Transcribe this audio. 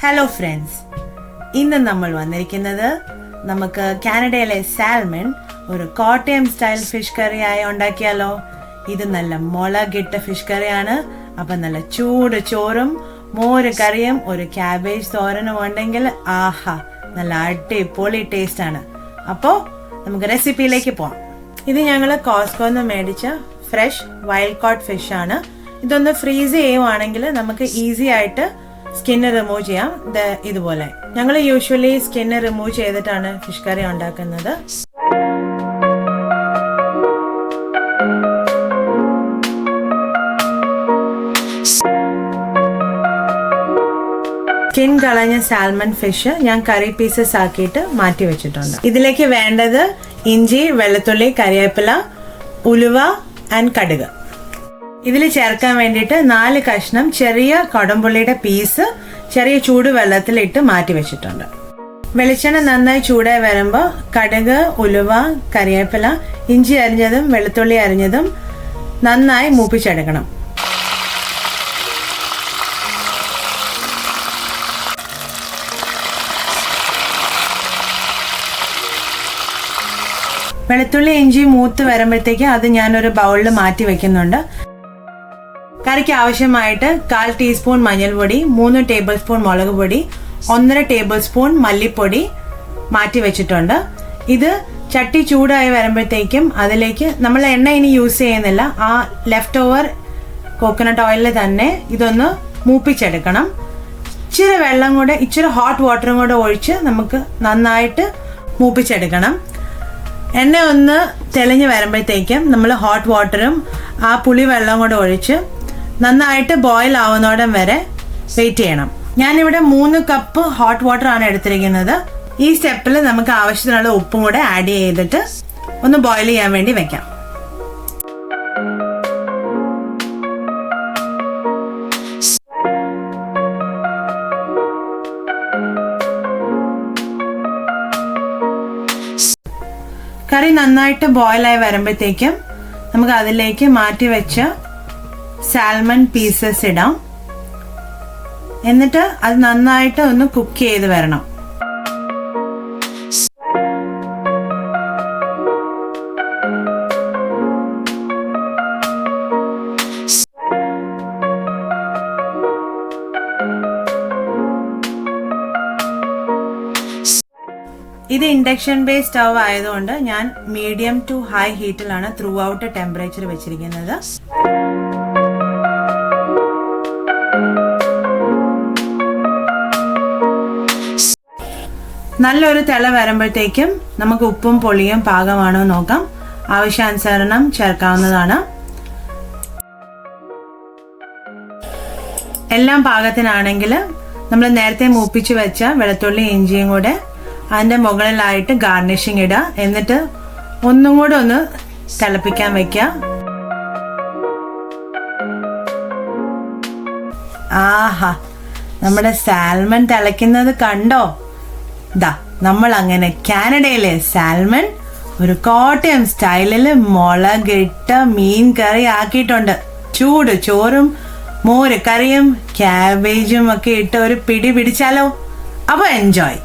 Hello friends, ഇന്ന് നമ്മൾ വന്നിരിക്കുന്നത് നമുക്ക് കാനഡയിലെ സാൽമൺ ഒരു കോട്ടയം സ്റ്റൈൽ ഫിഷ് കറിയായി ഉണ്ടാക്കിയാലോ. ഇത് നല്ല മുളകിട്ട ഫിഷ് കറിയാണ്. അപ്പം നല്ല ചൂട് ചോറും മോര് കറിയും ഒരു ക്യാബേജ് തോരനും ഉണ്ടെങ്കിൽ ആഹാ, നല്ല അടിപൊളി ടേസ്റ്റ് ആണ്. അപ്പോൾ നമുക്ക് റെസിപ്പിയിലേക്ക് പോവാം. ഇത് ഞങ്ങൾ കോസ്കോന്ന് മേടിച്ച ഫ്രഷ് വൈൽഡ് കോട്ട് ഫിഷ് ആണ്. ഇതൊന്ന് ഫ്രീസ് ചെയ്യുവാണെങ്കിൽ നമുക്ക് ഈസി ആയിട്ട് സ്കിന്ന് റിമൂവ് ചെയ്യാം. ഇതുപോലെ ഞങ്ങൾ യൂഷ്വലി സ്കിന്ന് റിമൂവ് ചെയ്തിട്ടാണ് ഫിഷ് കറി ഉണ്ടാക്കുന്നത്. സ്കിൻ കളഞ്ഞ സാൽമൺ ഫിഷ് ഞാൻ കറി പീസസ് ആക്കിയിട്ട് മാറ്റി വെച്ചിട്ടുണ്ട്. ഇതിലേക്ക് വേണ്ടത് ഇഞ്ചി, വെളുത്തുള്ളി, കറിവേപ്പില, ഉലുവ ആൻഡ് കടുക്. ഇതിൽ ചേർക്കാൻ വേണ്ടിയിട്ട് 4 കഷ്ണം ചെറിയ കൊടംപുള്ളിയുടെ പീസ് ചെറിയ ചൂടുവെള്ളത്തിലിട്ട് മാറ്റി വെച്ചിട്ടുണ്ട്. വെളിച്ചെണ്ണ നന്നായി ചൂടായി വരുമ്പോൾ കടുക്, ഉലുവ, കറിവേപ്പില, ഇഞ്ചി അരിഞ്ഞതും വെളുത്തുള്ളി അരിഞ്ഞതും നന്നായി മൂപ്പിച്ചെടുക്കണം. വെളുത്തുള്ളി ഇഞ്ചി മൂത്ത് വരുമ്പോഴത്തേക്ക് അത് ഞാനൊരു ബൗളിൽ മാറ്റി വെക്കുന്നുണ്ട്. കറിക്ക് ആവശ്യമായിട്ട് 1/4 ടീസ്പൂൺ മഞ്ഞൾപ്പൊടി, 3 ടേബിൾ സ്പൂൺ മുളക് പൊടി, 1.5 ടേബിൾ സ്പൂൺ മല്ലിപ്പൊടി മാറ്റി വെച്ചിട്ടുണ്ട്. ഇത് ചട്ടി ചൂടായി വരുമ്പോഴത്തേക്കും അതിലേക്ക് നമ്മൾ എണ്ണ ഇനി യൂസ് ചെയ്യുന്നില്ല. ആ ലെഫ്റ്റ് ഓവർ കോക്കനട്ട് ഓയിലിൽ തന്നെ ഇതൊന്ന് മൂപ്പിച്ചെടുക്കണം. ഇച്ചിരി വെള്ളം കൂടെ, ഇച്ചിരി ഹോട്ട് വാട്ടറും കൂടെ ഒഴിച്ച് നമുക്ക് നന്നായിട്ട് മൂപ്പിച്ചെടുക്കണം. എണ്ണ ഒന്ന് തെളിഞ്ഞ് വരുമ്പോഴത്തേക്കും നമ്മൾ ഹോട്ട് വാട്ടറും ആ പുളി വെള്ളം കൂടെ ഒഴിച്ച് നന്നായിട്ട് ബോയിൽ ആവുന്നോടം വരെ വെയിറ്റ് ചെയ്യണം. ഞാനിവിടെ 3 കപ്പ് ഹോട്ട് വാട്ടർ ആണ് എടുത്തിരിക്കുന്നത്. ഈ സ്റ്റെപ്പിൽ നമുക്ക് ആവശ്യത്തിനുള്ള ഉപ്പും കൂടെ ആഡ് ചെയ്തിട്ട് ഒന്ന് ബോയിൽ ചെയ്യാൻ വേണ്ടി വെക്കാം. കറി നന്നായിട്ട് ബോയിലായി വരുമ്പോഴത്തേക്കും നമുക്ക് അതിലേക്ക് മാറ്റി വെച്ച സാൽമൺ പീസസ് ഇടാം. എന്നിട്ട് അത് നന്നായിട്ട് ഒന്ന് കുക്ക് ചെയ്ത് വരണം. ഇത് ഇൻഡക്ഷൻ ബേസ് സ്റ്റവ് ആയതുകൊണ്ട് ഞാൻ മീഡിയം ടു ഹൈ ഹീറ്റിലാണ് ത്രൂ ഔട്ട് ടെമ്പറേച്ചർ വെച്ചിരിക്കുന്നത്. നല്ലൊരു തിള വരുമ്പോഴത്തേക്കും നമുക്ക് ഉപ്പും പുളിയും പാകമാണോ നോക്കാം. ആവശ്യാനുസരണം ചേർക്കാവുന്നതാണ്. എല്ലാം പാകത്തിനാണെങ്കിൽ നമ്മൾ നേരത്തെ മൂപ്പിച്ച് വെച്ച വെളുത്തുള്ളി ഇഞ്ചിയും കൂടെ അതിൻ്റെ മുകളിലായിട്ട് ഗാർണിഷിങ് ഇടുക. എന്നിട്ട് ഒന്നും കൂടെ ഒന്ന് തിളപ്പിക്കാൻ വെക്കുക. ആഹാ, നമ്മുടെ സാൽമൺ തിളയ്ക്കുന്നത് കണ്ടോ? ദാ നമ്മൾ അങ്ങനെ കാനഡയിലെ സാൽമൺ ഒരു കോട്ടയം സ്റ്റൈലിൽ മുളകിട്ട മീൻ കറി ആക്കിയിട്ടുണ്ട്. ചൂട് ചോറും മോര് കറിയും ക്യാബേജും ഒക്കെ ഇട്ട് ഒരു പിടി പിടിച്ചാലോ. അപ്പോൾ എൻജോയ്.